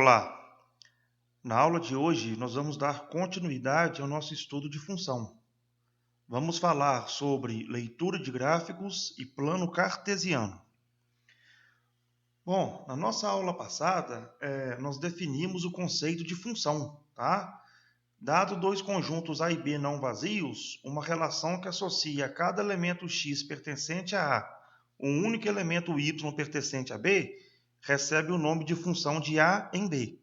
Olá! Na aula de hoje, nós vamos dar continuidade ao nosso estudo de função. Vamos falar sobre leitura de gráficos e plano cartesiano. Bom, na nossa aula passada, nós definimos o conceito de função, tá? Dado dois conjuntos A e B não vazios, uma relação que associa cada elemento x pertencente a A, um único elemento y pertencente a B, recebe o nome de função de A em B.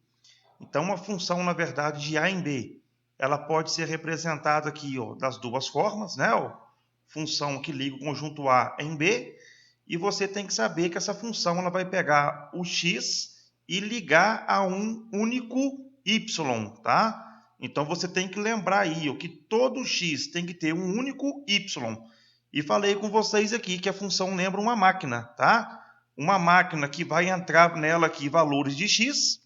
Então, uma função, na verdade, de A em B, ela pode ser representada aqui das duas formas, né? Função que liga o conjunto A em B, e você tem que saber que essa função ela vai pegar o x e ligar a um único y, tá? Então, você tem que lembrar aí que todo x tem que ter um único y. E falei com vocês aqui que a função lembra uma máquina, tá? Uma máquina que vai entrar nela aqui valores de x.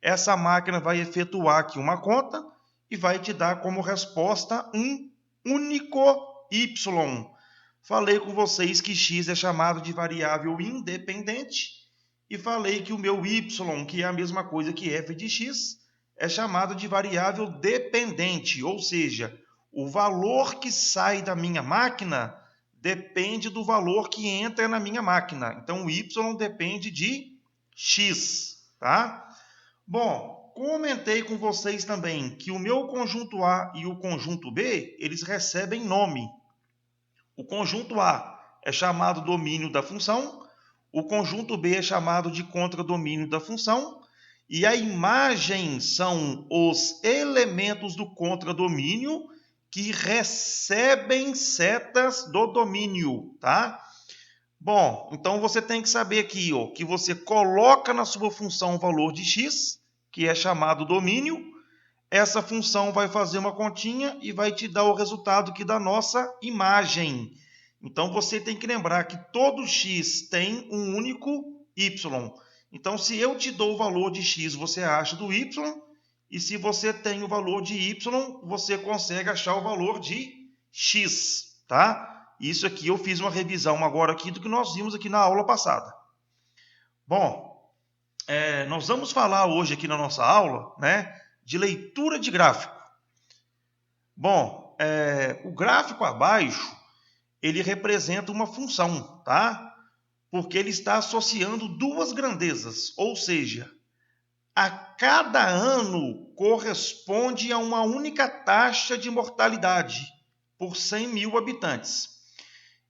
Essa máquina vai efetuar aqui uma conta e vai te dar como resposta um único y. Falei com vocês que x é chamado de variável independente e falei que o meu y, que é a mesma coisa que f de x, é chamado de variável dependente, ou seja, o valor que sai da minha máquina depende do valor que entra na minha máquina. Então, o y depende de x, tá? Bom, comentei com vocês também que o meu conjunto A e o conjunto B, eles recebem nome. O conjunto A é chamado domínio da função, o conjunto B é chamado de contradomínio da função, e a imagem são os elementos do contradomínio que recebem setas do domínio, tá? Bom, então você tem que saber aqui que você coloca na sua função o valor de x, que é chamado domínio. Essa função vai fazer uma continha e vai te dar o resultado aqui da nossa imagem. Então você tem que lembrar que todo x tem um único y. Então se eu te dou o valor de x, você acha do y. E se você tem o valor de y, você consegue achar o valor de x, tá? Isso aqui eu fiz uma revisão agora aqui do que nós vimos aqui na aula passada. Bom, nós vamos falar hoje aqui na nossa aula, né, de leitura de gráfico. Bom, o gráfico abaixo, ele representa uma função, tá? Porque ele está associando duas grandezas, ou seja, a cada ano corresponde a uma única taxa de mortalidade por 100 mil habitantes.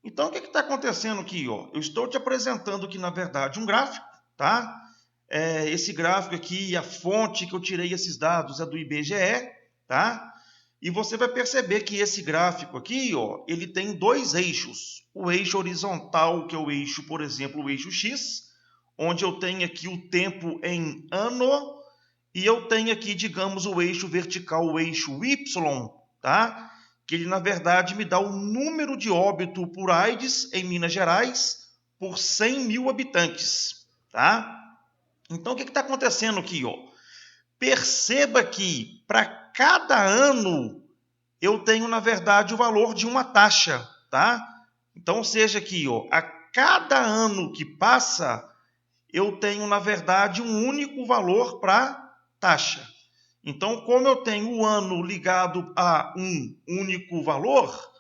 Então, o que está acontecendo aqui? Eu estou te apresentando aqui, na verdade, um gráfico, tá? Esse gráfico aqui, a fonte que eu tirei esses dados é do IBGE, tá? E você vai perceber que esse gráfico aqui, ele tem dois eixos. O eixo horizontal, que é o eixo, por exemplo, o eixo X, onde eu tenho aqui o tempo em ano, e eu tenho aqui, digamos, o eixo vertical, o eixo Y, tá? Que ele, na verdade, me dá o número de óbito por AIDS em Minas Gerais por 100 mil habitantes, tá? Então, o que está acontecendo aqui? Perceba que, para cada ano, eu tenho, na verdade, o valor de uma taxa, tá? Então, seja aqui, a cada ano que passa, eu tenho, na verdade, um único valor para taxa. Então, como eu tenho o ano ligado a um único valor,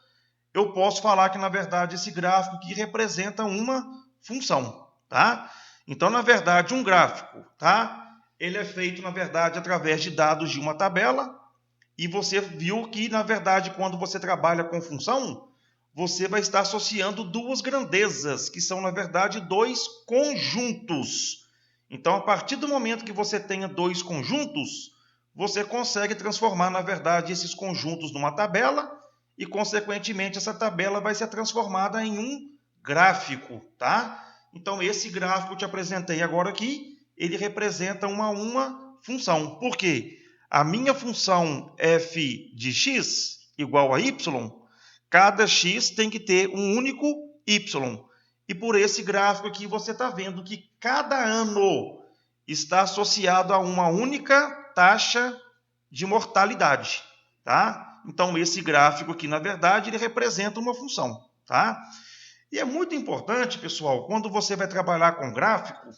eu posso falar que, na verdade, esse gráfico aqui representa uma função, tá? Então, na verdade, um gráfico, tá? Ele é feito, na verdade, através de dados de uma tabela, e você viu que, na verdade, quando você trabalha com função, você vai estar associando duas grandezas, que são, na verdade, dois conjuntos. Então, a partir do momento que você tenha dois conjuntos, você consegue transformar, na verdade, esses conjuntos numa tabela e, consequentemente, essa tabela vai ser transformada em um gráfico, tá? Então, esse gráfico que eu te apresentei agora aqui, ele representa uma função. Por quê? A minha função f de x igual a y, cada x tem que ter um único y. E por esse gráfico aqui, você está vendo que cada ano está associado a uma única taxa de mortalidade, tá? Então, esse gráfico aqui, na verdade, ele representa uma função, tá? E é muito importante, pessoal, quando você vai trabalhar com gráfico,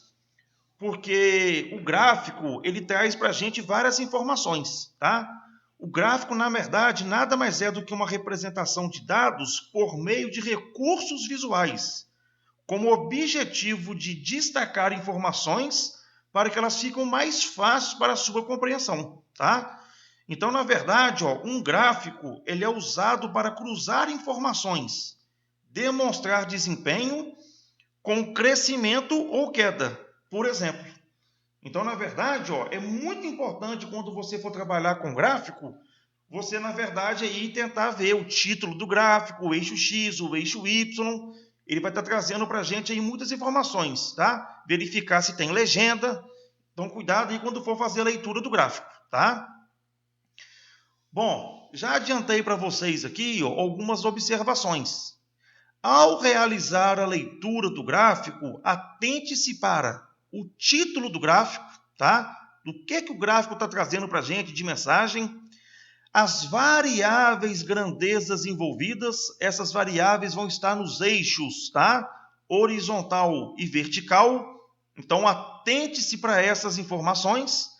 porque o gráfico ele traz para a gente várias informações, tá? O gráfico, na verdade, nada mais é do que uma representação de dados por meio de recursos visuais, com o objetivo de destacar informações para que elas fiquem mais fáceis para a sua compreensão, tá? Então, na verdade, um gráfico ele é usado para cruzar informações, demonstrar desempenho com crescimento ou queda, por exemplo. Então, na verdade, é muito importante quando você for trabalhar com gráfico, você, na verdade, aí tentar ver o título do gráfico, o eixo X, o eixo Y. Ele vai estar trazendo para a gente aí muitas informações, tá? Verificar se tem legenda. Então, cuidado aí quando for fazer a leitura do gráfico, tá? Bom, já adiantei para vocês aqui algumas observações. Ao realizar a leitura do gráfico, atente-se para o título do gráfico, tá? Do que o gráfico está trazendo para a gente de mensagem, as variáveis grandezas envolvidas, essas variáveis vão estar nos eixos, tá? Horizontal e vertical. Então, atente-se para essas informações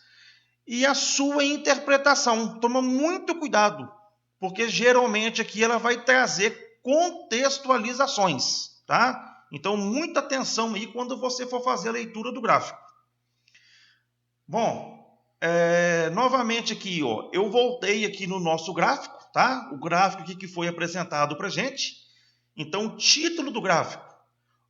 e a sua interpretação. Toma muito cuidado, porque geralmente aqui ela vai trazer contextualizações, tá? Então, muita atenção aí quando você for fazer a leitura do gráfico. Bom, novamente aqui, eu voltei aqui no nosso gráfico, tá? O gráfico aqui que foi apresentado para a gente. Então, o título do gráfico: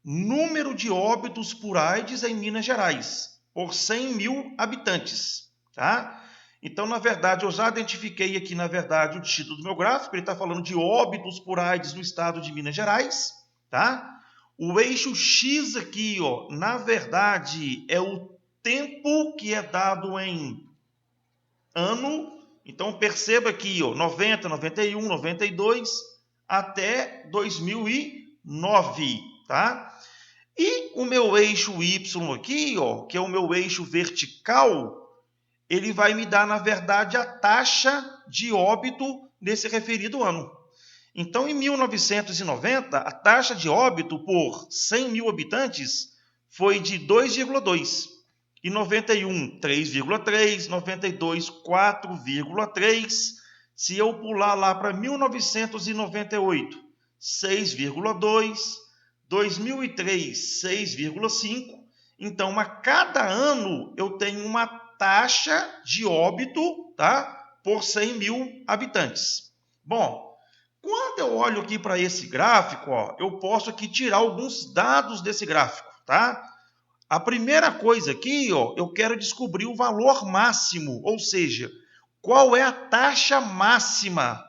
número de óbitos por AIDS em Minas Gerais, por 100 mil habitantes, tá? Então, na verdade, eu já identifiquei aqui, na verdade, o título do meu gráfico. Ele está falando de óbitos por AIDS no estado de Minas Gerais, tá? O eixo X aqui, na verdade, é o tempo que é dado em ano. Então, perceba aqui, 90, 91, 92, até 2009, tá? E o meu eixo Y aqui, que é o meu eixo vertical, ele vai me dar, na verdade, a taxa de óbito nesse referido ano. Então, em 1990, a taxa de óbito por 100 mil habitantes foi de 2,2. Em 91, 3,3. 92, 4,3. Se eu pular lá para 1998, 6,2. 2003, 6,5. Então, a cada ano, eu tenho uma taxa de óbito, tá? Por 100 mil habitantes. Bom, quando eu olho aqui para esse gráfico, eu posso aqui tirar alguns dados desse gráfico, tá? A primeira coisa aqui, eu quero descobrir o valor máximo, ou seja, qual é a taxa máxima.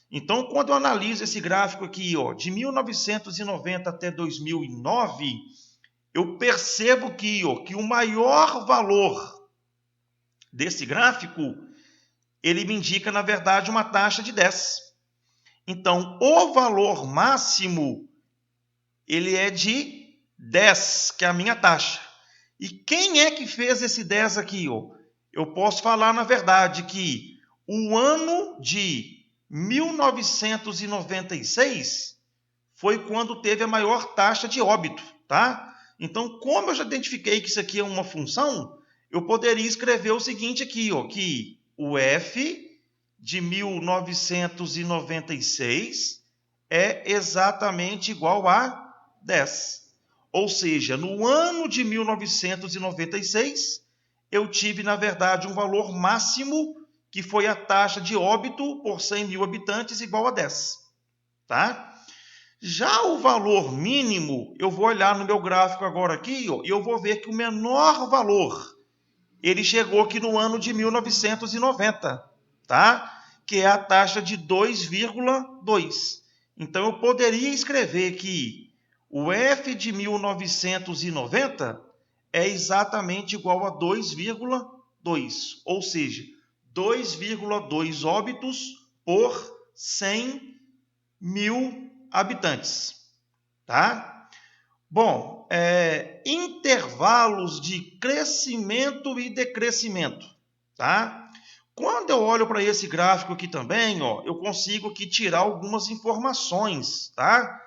Então, quando eu analiso esse gráfico aqui, de 1990 até 2009, eu percebo que o maior valor desse gráfico, ele me indica, na verdade, uma taxa de 10. Então, o valor máximo, ele é de 10, que é a minha taxa. E quem é que fez esse 10 aqui? Eu posso falar, na verdade, que o ano de 1996 foi quando teve a maior taxa de óbito, tá? Então, como eu já identifiquei que isso aqui é uma função, eu poderia escrever o seguinte aqui, que o F de 1996 é exatamente igual a 10. Ou seja, no ano de 1996, eu tive, na verdade, um valor máximo, que foi a taxa de óbito por 100 mil habitantes igual a 10. Tá? Já o valor mínimo, eu vou olhar no meu gráfico agora aqui, e eu vou ver que o menor valor, ele chegou aqui no ano de 1990, tá? Que é a taxa de 2,2. Então, eu poderia escrever que o F de 1990 é exatamente igual a 2,2, ou seja, 2,2 óbitos por 100 mil habitantes, tá? Bom, intervalos de crescimento e decrescimento, tá? Quando eu olho para esse gráfico aqui também, eu consigo aqui tirar algumas informações, tá?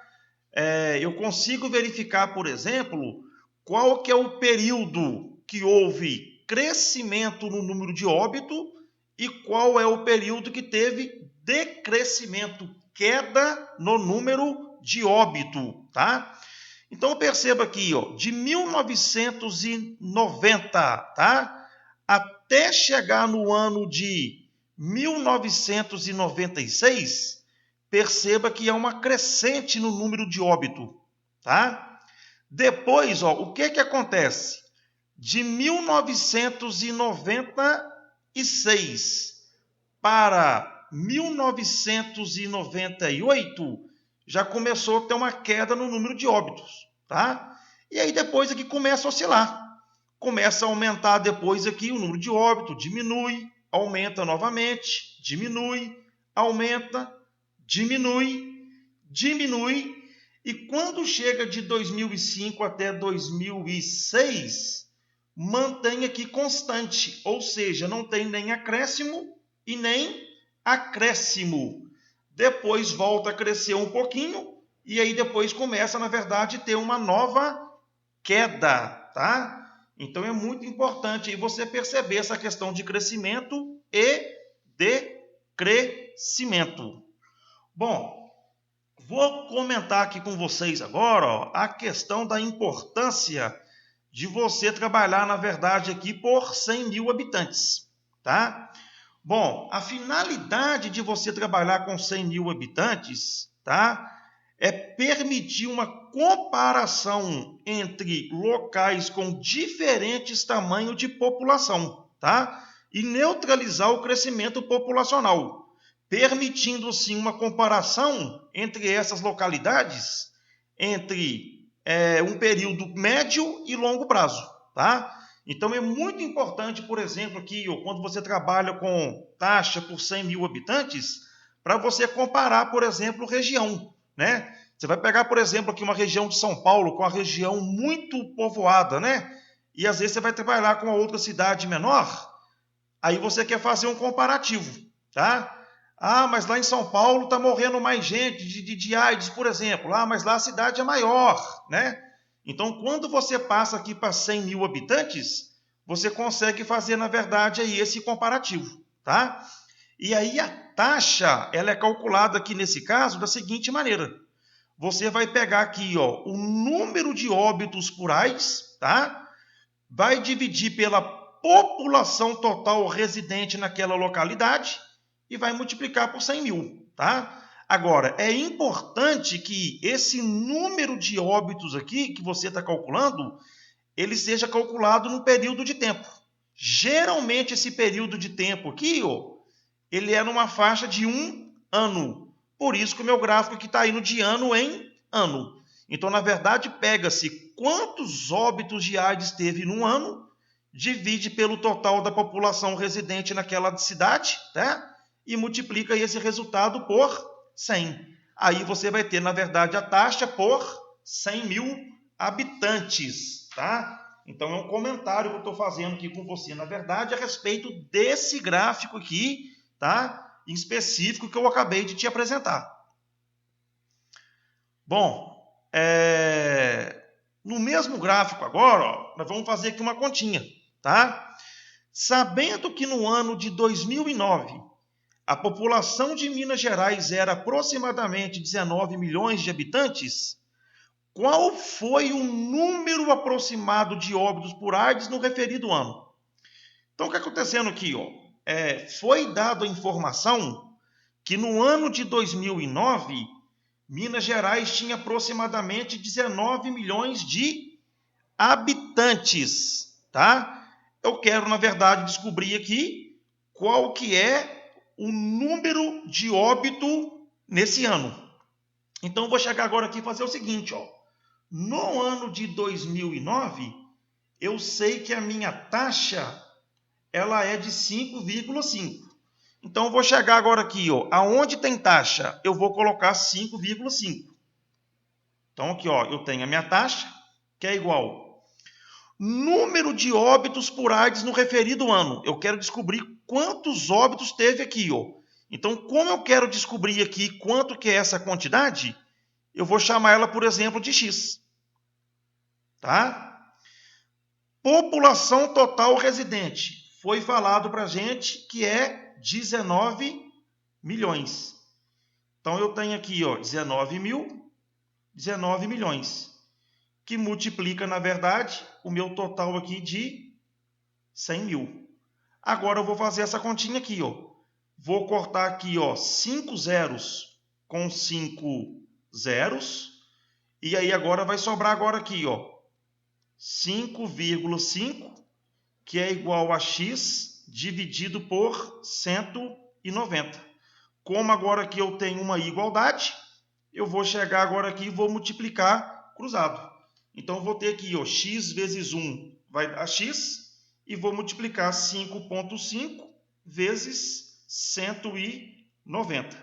Eu consigo verificar, por exemplo, qual que é o período que houve crescimento no número de óbito e qual é o período que teve decrescimento, queda no número de óbito, tá? Então perceba aqui, ó, de 1990, tá? Até chegar no ano de 1996, perceba que há uma crescente no número de óbito, tá? Depois, ó, o que acontece? De 1996 para 1998, já começou a ter uma queda no número de óbitos, tá? E aí depois aqui começa a oscilar. Começa a aumentar depois aqui o número de óbito, diminui, aumenta novamente, diminui, aumenta, diminui, diminui. E quando chega de 2005 até 2006, mantém aqui constante, ou seja, não tem nem acréscimo e nem acréscimo. Depois volta a crescer um pouquinho e aí depois começa, na verdade, a ter uma nova queda, tá? Então é muito importante aí você perceber essa questão de crescimento e decrescimento. Bom, vou comentar aqui com vocês agora, ó, a questão da importância de você trabalhar, na verdade, aqui por 100 mil habitantes, tá? Bom, a finalidade de você trabalhar com 100 mil habitantes, tá? É permitir uma comparação entre locais com diferentes tamanhos de população, tá? E neutralizar o crescimento populacional, permitindo, assim, uma comparação entre essas localidades, entre um período médio e longo prazo, tá? Então, é muito importante, por exemplo, aqui, quando você trabalha com taxa por 100 mil habitantes, para você comparar, por exemplo, região, né? Você vai pegar, por exemplo, aqui uma região de São Paulo, com uma região muito povoada, né? E às vezes você vai trabalhar com uma outra cidade menor, aí você quer fazer um comparativo, tá? Ah, mas lá em São Paulo está morrendo mais gente de AIDS, por exemplo. Ah, mas lá a cidade é maior, né? Então, quando você passa aqui para 100 mil habitantes, você consegue fazer, na verdade, aí esse comparativo, tá? E aí a taxa, ela é calculada aqui nesse caso da seguinte maneira. Você vai pegar aqui, ó, o número de óbitos por AIDS, tá? Vai dividir pela população total residente naquela localidade e vai multiplicar por 100 mil, tá? Agora, é importante que esse número de óbitos aqui, que você está calculando, ele seja calculado num período de tempo. Geralmente, esse período de tempo aqui, ó, ele é numa faixa de 1 ano. Por isso que o meu gráfico aqui está indo de ano em ano. Então, na verdade, pega-se quantos óbitos de AIDS teve num ano, divide pelo total da população residente naquela cidade, tá? E multiplica esse resultado por 100. Aí você vai ter, na verdade, a taxa por 100 mil habitantes, tá? Então, é um comentário que eu estou fazendo aqui com você, na verdade, a respeito desse gráfico aqui, tá? Em específico que eu acabei de te apresentar. Bom, no mesmo gráfico agora, ó, nós vamos fazer aqui uma continha, tá? Sabendo que no ano de 2009, a população de Minas Gerais era aproximadamente 19 milhões de habitantes, qual foi o número aproximado de óbitos por AIDS no referido ano? Então, o que está acontecendo aqui? Ó? Foi dada a informação que no ano de 2009, Minas Gerais tinha aproximadamente 19 milhões de habitantes, tá? Eu quero, na verdade, descobrir aqui qual que é o número de óbito nesse ano. Então, eu vou chegar agora aqui e fazer o seguinte, ó. No ano de 2009, eu sei que a minha taxa ela é de 5,5. Então, eu vou chegar agora aqui, ó, aonde tem taxa, eu vou colocar 5,5. Então, aqui, ó, eu tenho a minha taxa, que é igual número de óbitos por AIDS no referido ano. Eu quero descobrir quantos óbitos teve aqui, ó. Então, como eu quero descobrir aqui quanto que é essa quantidade, eu vou chamar ela, por exemplo, de X. Tá? População total residente. Foi falado para a gente que é 19 milhões. Então, eu tenho aqui, ó, 19 milhões, que multiplica, na verdade, o meu total aqui de 100 mil. Agora, eu vou fazer essa continha aqui, ó. Vou cortar aqui, ó, 5 zeros com 5 zeros. E aí, agora vai sobrar agora aqui, ó, 5,5, que é igual a x dividido por 190. Como agora aqui eu tenho uma igualdade, eu vou chegar agora aqui e vou multiplicar cruzado. Então, eu vou ter aqui, ó, x vezes 1 vai dar x, e vou multiplicar 5,5 vezes 190.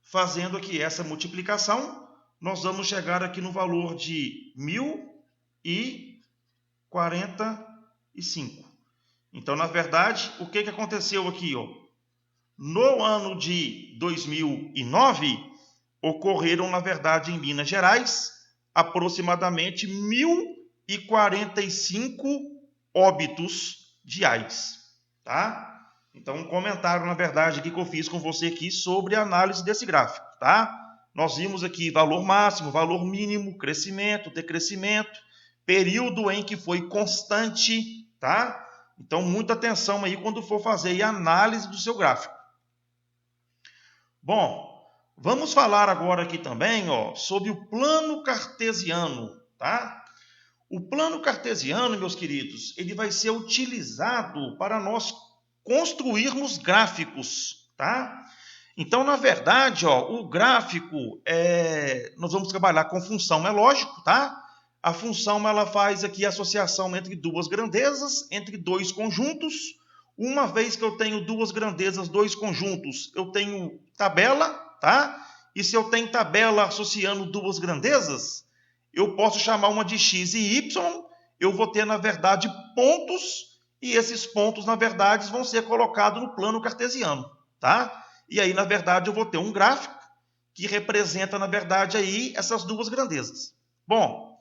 Fazendo aqui essa multiplicação, nós vamos chegar aqui no valor de 1.045. Então, na verdade, o que aconteceu aqui, ó? No ano de 2009, ocorreram, na verdade, em Minas Gerais, aproximadamente 1.045 óbitos diários, tá? Então, um comentário, na verdade, aqui que eu fiz com você aqui sobre a análise desse gráfico, tá? Nós vimos aqui valor máximo, valor mínimo, crescimento, decrescimento, período em que foi constante, tá? Então, muita atenção aí quando for fazer a análise do seu gráfico. Bom, vamos falar agora aqui também, ó, sobre o plano cartesiano, tá? O plano cartesiano, meus queridos, ele vai ser utilizado para nós construirmos gráficos, tá? Então, na verdade, ó, o gráfico, nós vamos trabalhar com função, é lógico, tá? A função, ela faz aqui a associação entre duas grandezas, entre dois conjuntos. Uma vez que eu tenho duas grandezas, dois conjuntos, eu tenho tabela, tá? E se eu tenho tabela associando duas grandezas, eu posso chamar uma de x e y, eu vou ter, na verdade, pontos, e esses pontos, na verdade, vão ser colocados no plano cartesiano, tá? E aí, na verdade, eu vou ter um gráfico que representa, na verdade, aí essas duas grandezas. Bom,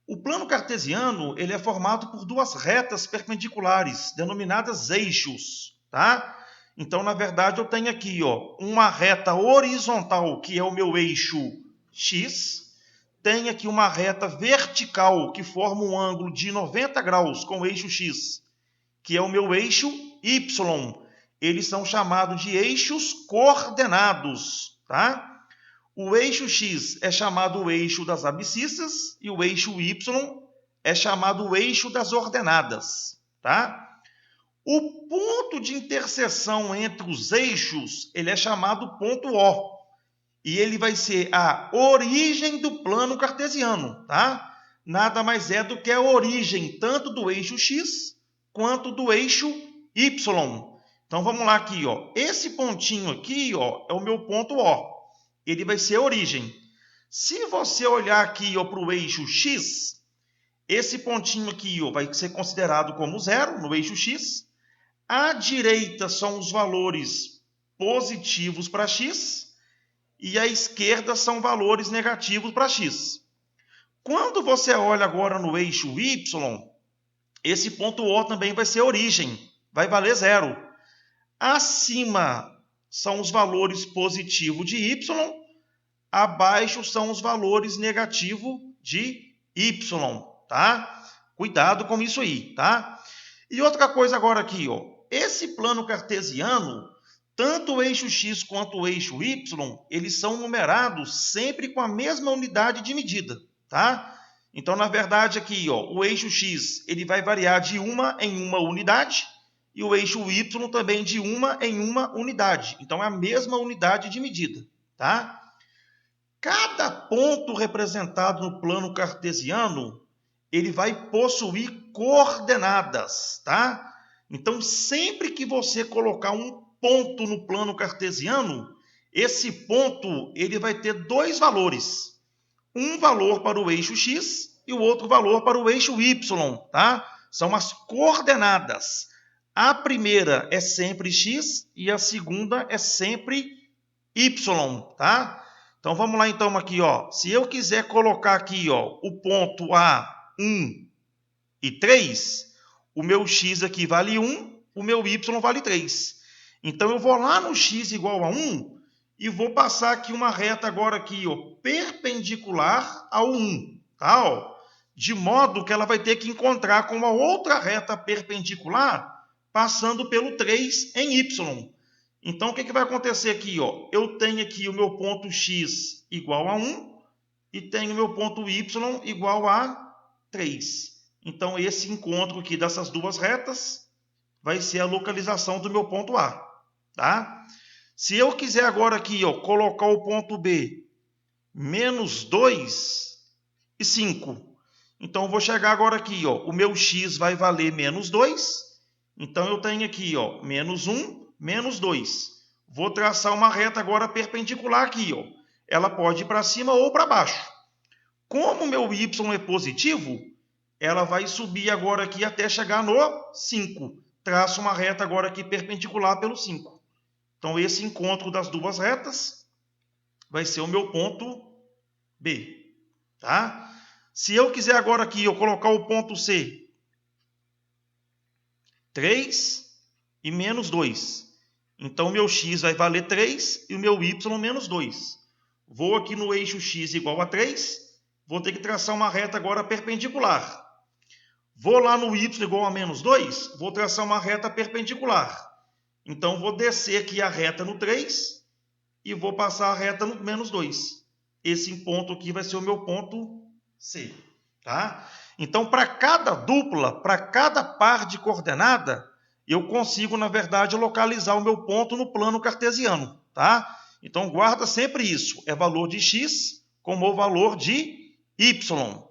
o plano cartesiano, ele é formado por duas retas perpendiculares, denominadas eixos, tá? Então, na verdade, eu tenho aqui, ó, uma reta horizontal, que é o meu eixo x, tem aqui uma reta vertical, que forma um ângulo de 90 graus com o eixo x, que é o meu eixo y. Eles são chamados de eixos coordenados, tá? O eixo x é chamado o eixo das abscissas e o eixo y é chamado o eixo das ordenadas, tá? O ponto de interseção entre os eixos, ele é chamado ponto O. E ele vai ser a origem do plano cartesiano, tá? Nada mais é do que a origem tanto do eixo x quanto do eixo y. Então, vamos lá aqui, ó. Esse pontinho aqui, ó, é o meu ponto O. Ele vai ser a origem. Se você olhar aqui para o eixo x, esse pontinho aqui, ó, vai ser considerado como zero no eixo x. À direita são os valores positivos para x e à esquerda são valores negativos para x. Quando você olha agora no eixo y, esse ponto O também vai ser origem, vai valer zero. Acima são os valores positivos de y, abaixo são os valores negativos de y, tá? Cuidado com isso aí, tá? E outra coisa agora aqui, ó. Esse plano cartesiano, tanto o eixo x quanto o eixo y, eles são numerados sempre com a mesma unidade de medida, tá? Então, na verdade, aqui, ó, o eixo x ele vai variar de uma em uma unidade e o eixo y também de uma em uma unidade. Então, é a mesma unidade de medida, tá? Cada ponto representado no plano cartesiano, ele vai possuir coordenadas, tá? Então, sempre que você colocar um ponto no plano cartesiano, esse ponto ele vai ter dois valores. Um valor para o eixo x e o outro valor para o eixo y, tá? São as coordenadas. A primeira é sempre x e a segunda é sempre y, tá? Então, vamos lá então aqui, ó. Se eu quiser colocar aqui, ó, o ponto A, 1 e 3, o meu x aqui vale 1, o meu y vale 3. Então, eu vou lá no x igual a 1 e vou passar aqui uma reta agora aqui, ó, perpendicular ao 1, tá? Ó, de modo que ela vai ter que encontrar com uma outra reta perpendicular passando pelo 3 em y. Então, o que vai acontecer aqui? Ó? Eu tenho aqui o meu ponto x igual a 1 e tenho o meu ponto y igual a 3. Então, esse encontro aqui dessas duas retas vai ser a localização do meu ponto A. Tá? Se eu quiser agora aqui, ó, colocar o ponto B menos 2 e 5. Então, eu vou chegar agora aqui, ó, o meu x vai valer menos 2. Então, eu tenho aqui, ó, menos 1, menos 2. Vou traçar uma reta agora perpendicular aqui, ó. Ela pode ir para cima ou para baixo. Como o meu y é positivo, ela vai subir agora aqui até chegar no 5. Traço uma reta agora aqui perpendicular pelo 5. Então, esse encontro das duas retas vai ser o meu ponto B. Tá? Se eu quiser agora aqui eu colocar o ponto C, 3 e menos 2. Então, o meu x vai valer 3 e o meu y menos 2. Vou aqui no eixo x igual a 3. Vou ter que traçar uma reta agora perpendicular. Vou lá no y igual a menos 2. Vou traçar uma reta perpendicular. Então, vou descer aqui a reta no 3 e vou passar a reta no menos 2. Esse ponto aqui vai ser o meu ponto C. Tá? Então, para cada dupla, para cada par de coordenada, eu consigo, na verdade, localizar o meu ponto no plano cartesiano. Tá? Então, guarda sempre isso. É valor de x como o valor de y.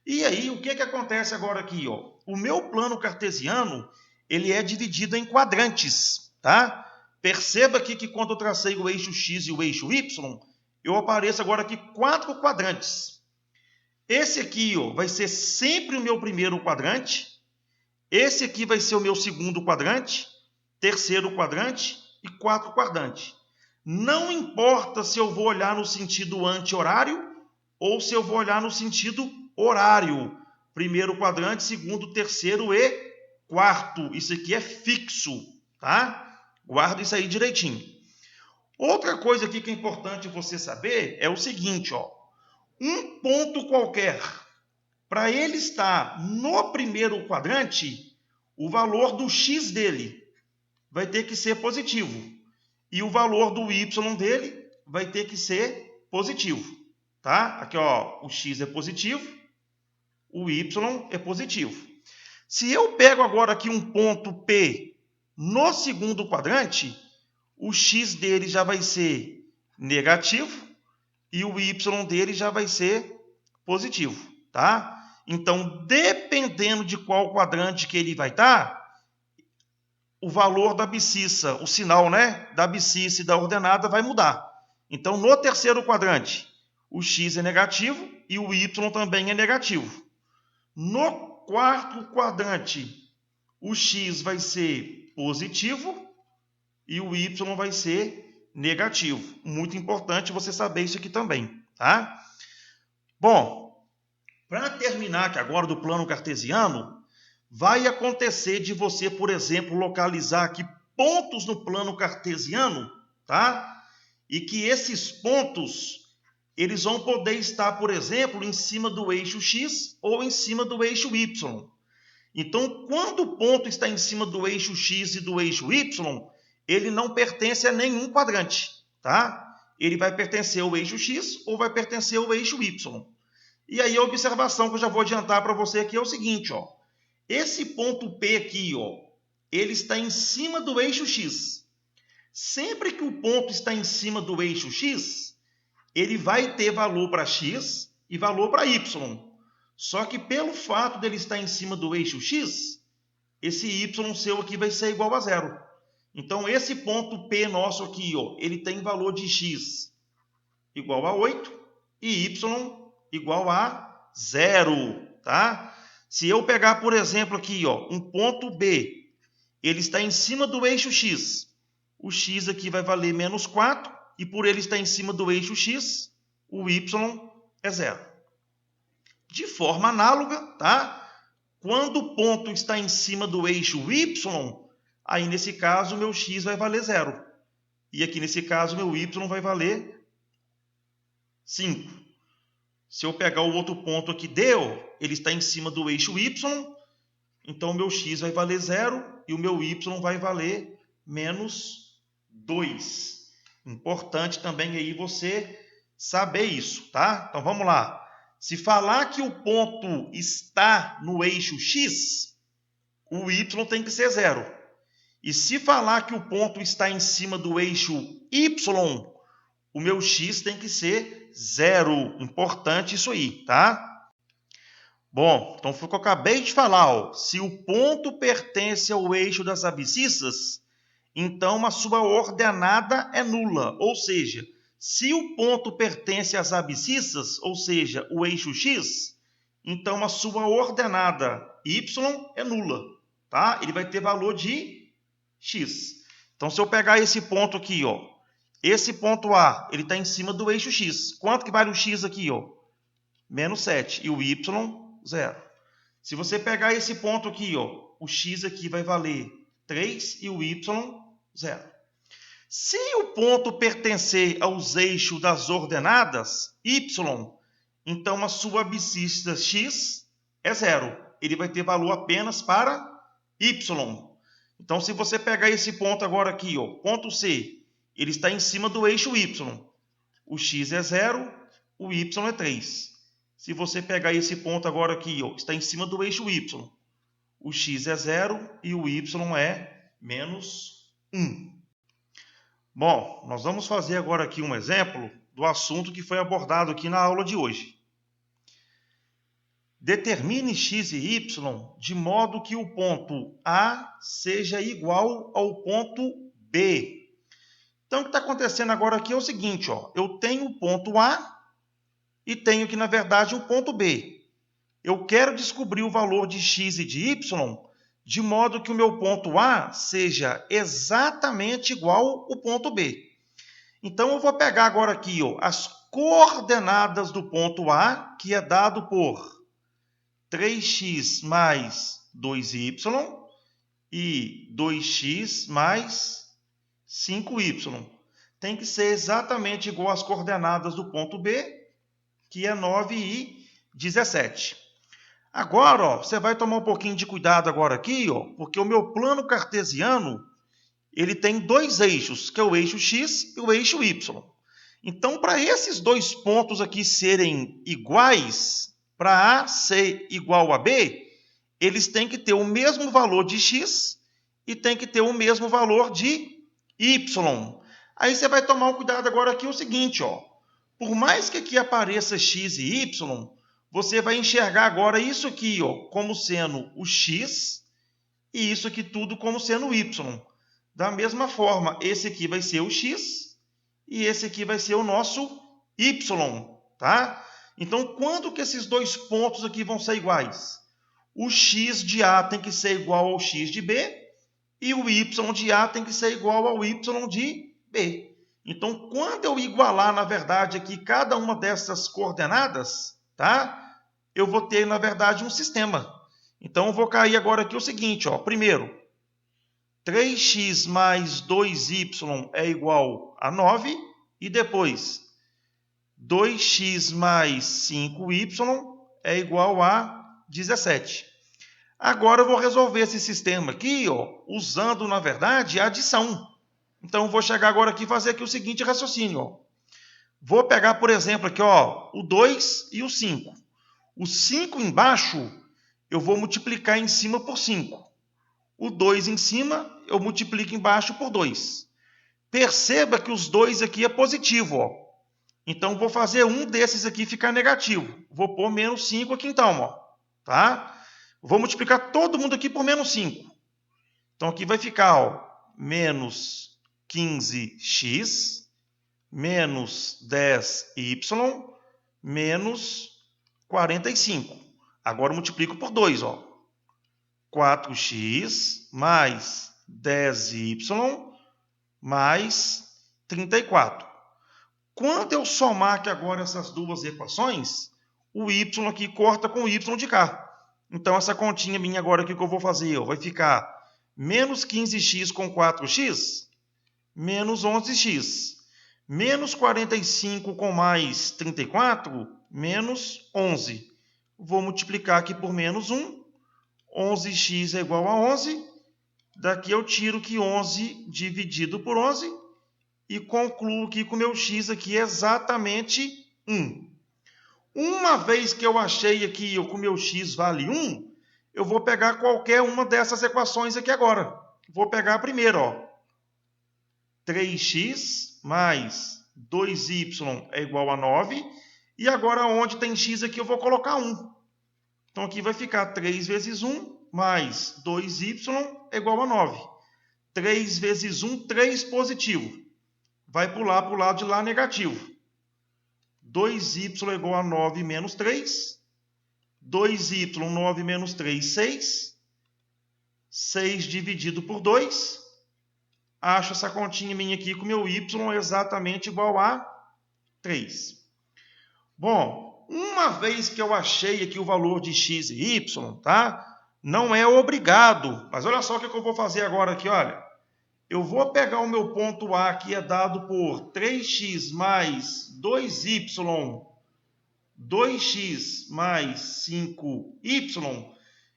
E aí, o que acontece agora aqui? Ó? O meu plano cartesiano ele é dividido em quadrantes. Tá? Perceba aqui que quando eu tracei o eixo x e o eixo y, eu apareço agora aqui 4 quadrantes. Esse aqui, ó, vai ser sempre o meu primeiro quadrante. Esse aqui vai ser o meu segundo quadrante, terceiro quadrante e quarto quadrante. Não importa se eu vou olhar no sentido anti-horário ou se eu vou olhar no sentido horário. Primeiro quadrante, segundo, terceiro e quarto. Isso aqui é fixo, tá? Guarda isso aí direitinho. Outra coisa aqui que é importante você saber é o seguinte, ó. Um ponto qualquer, para ele estar no primeiro quadrante, o valor do x dele vai ter que ser positivo. E o valor do y dele vai ter que ser positivo. Tá? Aqui, ó, o x é positivo, o y é positivo. Se eu pego agora aqui um ponto P no segundo quadrante, o x dele já vai ser negativo e o y dele já vai ser positivo, tá? Então, dependendo de qual quadrante que ele vai estar, o valor da abscissa, o sinal, né, da abscissa e da ordenada vai mudar. Então, no terceiro quadrante, o x é negativo e o y também é negativo. No quarto quadrante, o x vai ser positivo e o y vai ser negativo. Muito importante você saber isso aqui também, tá? Bom, para terminar aqui agora do plano cartesiano, vai acontecer de você, por exemplo, localizar aqui pontos no plano cartesiano, tá? E que esses pontos, eles vão poder estar, por exemplo, em cima do eixo x ou em cima do eixo y. Então, quando o ponto está em cima do eixo x e do eixo y, ele não pertence a nenhum quadrante, tá? Ele vai pertencer ao eixo x ou vai pertencer ao eixo y. E aí a observação que eu já vou adiantar para você aqui é o seguinte, ó. Esse ponto P aqui, ó, ele está em cima do eixo x. Sempre que o ponto está em cima do eixo x, ele vai ter valor para x e valor para y. Só que pelo fato dele estar em cima do eixo x, esse y seu aqui vai ser igual a zero. Então, esse ponto P nosso aqui, ó, ele tem valor de x igual a 8 e y igual a 0. Tá? Se eu pegar, por exemplo, aqui, ó, um ponto B, ele está em cima do eixo x. O x aqui vai valer menos 4 e por ele estar em cima do eixo x, o y é 0. De forma análoga, tá? Quando o ponto está em cima do eixo y, aí nesse caso o meu x vai valer 0. E aqui nesse caso o meu y vai valer 5. Se eu pegar o outro ponto aqui D, ele está em cima do eixo y, então o meu x vai valer 0 e o meu y vai valer menos 2. Importante também aí você saber isso, tá? Então vamos lá. Se falar que o ponto está no eixo x, o y tem que ser 0. E se falar que o ponto está em cima do eixo y, o meu x tem que ser 0. Importante isso aí, tá? Bom, então foi o que eu acabei de falar. Ó. Se o ponto pertence ao eixo das abscissas, então a sua ordenada é nula. Ou seja, se o ponto pertence às abscissas, ou seja, o eixo x, então a sua ordenada y é nula. Tá? Ele vai ter valor de x. Então, se eu pegar esse ponto aqui, ó, esse ponto A, ele está em cima do eixo x. Quanto que vale o x aqui? Ó? Menos 7. E o y, 0. Se você pegar esse ponto aqui, ó, o x aqui vai valer 3 e o y, 0. Se o ponto pertencer aos eixos das ordenadas y, então a sua abscissa x é 0. Ele vai ter valor apenas para y. Então, se você pegar esse ponto agora aqui, ó, ponto C, ele está em cima do eixo y. O x é 0, o y é 3. Se você pegar esse ponto agora aqui, ó, está em cima do eixo y. O x é 0 e o y é menos 1. Bom, nós vamos fazer agora aqui um exemplo do assunto que foi abordado aqui na aula de hoje. Determine x e y de modo que o ponto A seja igual ao ponto B. Então, o que está acontecendo agora aqui é o seguinte, ó, eu tenho o ponto A e tenho aqui, na verdade, o ponto B. Eu quero descobrir o valor de x e de y de modo que o meu ponto A seja exatamente igual ao ponto B. Então, eu vou pegar agora aqui, ó, as coordenadas do ponto A, que é dado por 3x mais 2y e 2x mais 5y. Tem que ser exatamente igual às coordenadas do ponto B, que é 9 e 17. Agora, ó, você vai tomar um pouquinho de cuidado agora aqui, ó, porque o meu plano cartesiano ele tem dois eixos, que é o eixo x e o eixo y. Então, para esses dois pontos aqui serem iguais, para A ser igual a B, eles têm que ter o mesmo valor de x e tem que ter o mesmo valor de y. Aí você vai tomar um cuidado agora aqui o seguinte, ó. Por mais que aqui apareça x e y, você vai enxergar agora isso aqui, ó, como sendo o x e isso aqui tudo como sendo o y. Da mesma forma, esse aqui vai ser o x e esse aqui vai ser o nosso y, tá? Então, quando que esses dois pontos aqui vão ser iguais? O x de A tem que ser igual ao x de B e o y de A tem que ser igual ao y de B. Então, quando eu igualar, na verdade, aqui cada uma dessas coordenadas, tá? Eu vou ter, na verdade, um sistema. Então, eu vou cair agora aqui o seguinte, ó. Primeiro, 3x mais 2y é igual a 9. E depois, 2x mais 5y é igual a 17. Agora eu vou resolver esse sistema aqui, ó, usando, na verdade, a adição. Então, eu vou chegar agora aqui e fazer aqui o seguinte raciocínio. Ó. Vou pegar, por exemplo, aqui ó, o 2 e o 5. O 5 embaixo, eu vou multiplicar em cima por 5. O 2 em cima, eu multiplico embaixo por 2. Perceba que os 2 aqui é positivo. Ó. Então, vou fazer um desses aqui ficar negativo. Vou pôr menos 5 aqui então. Ó. Tá? Vou multiplicar todo mundo aqui por menos 5. Então, aqui vai ficar ó, menos 15x, menos 10y, menos 45. Agora, multiplico por 2. Ó. 4x mais 10y mais 34. Quando eu somar aqui agora essas duas equações, o y aqui corta com o y de cá. Então, essa continha minha agora, o que eu vou fazer? Vai ficar menos 15x com 4x, menos 11x. Menos 45 com mais 34, menos 11. Vou multiplicar aqui por menos 1. 11x é igual a 11. Daqui eu tiro que 11 dividido por 11 e concluo que com o meu x aqui é exatamente 1. Uma vez que eu achei aqui que o meu x vale 1, eu vou pegar qualquer uma dessas equações aqui agora. Vou pegar a primeira, ó. 3x mais 2y é igual a 9. E agora, onde tem x aqui, eu vou colocar 1. Então, aqui vai ficar 3 vezes 1 mais 2y é igual a 9. 3 vezes 1, 3 positivo. Vai pular para o lado de lá negativo. 2y é igual a 9 menos 3. 2y, 9 menos 3, 6. 6 dividido por 2. Acho essa continha minha aqui com o meu y exatamente igual a 3. Bom, uma vez que eu achei aqui o valor de x e y, tá? Não é obrigado. Mas olha só o que eu vou fazer agora aqui, olha. Eu vou pegar o meu ponto A, que é dado por 3x mais 2y, 2x mais 5y,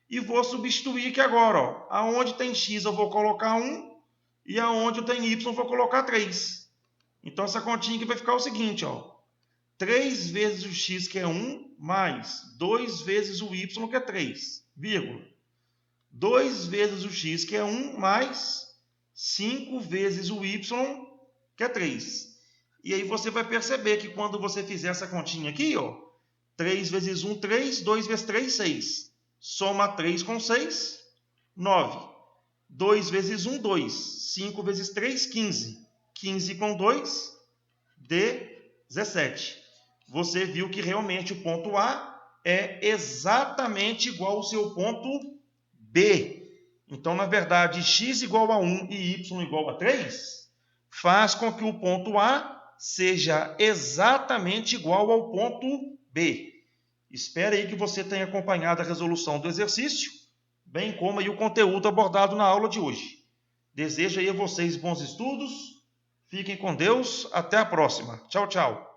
e vou substituir aqui agora, ó. Aonde tem x eu vou colocar 1, e aonde tem y eu vou colocar 3. Então, essa continha aqui vai ficar o seguinte, ó. 3 vezes o x, que é 1, mais 2 vezes o y, que é 3, vírgula. 2 vezes o x, que é 1, mais 5 vezes o y, que é 3. E aí você vai perceber que quando você fizer essa continha aqui, ó, 3 vezes 1, 3, 2 vezes 3, 6. Soma 3 com 6, 9. 2 vezes 1, 2. 5 vezes 3, 15. 15 com 2, 17. Você viu que realmente o ponto A é exatamente igual ao seu ponto B. Então, na verdade, x igual a 1 e y igual a 3 faz com que o ponto A seja exatamente igual ao ponto B. Espero aí que você tenha acompanhado a resolução do exercício, bem como aí o conteúdo abordado na aula de hoje. Desejo aí a vocês bons estudos. Fiquem com Deus. Até a próxima. Tchau, tchau.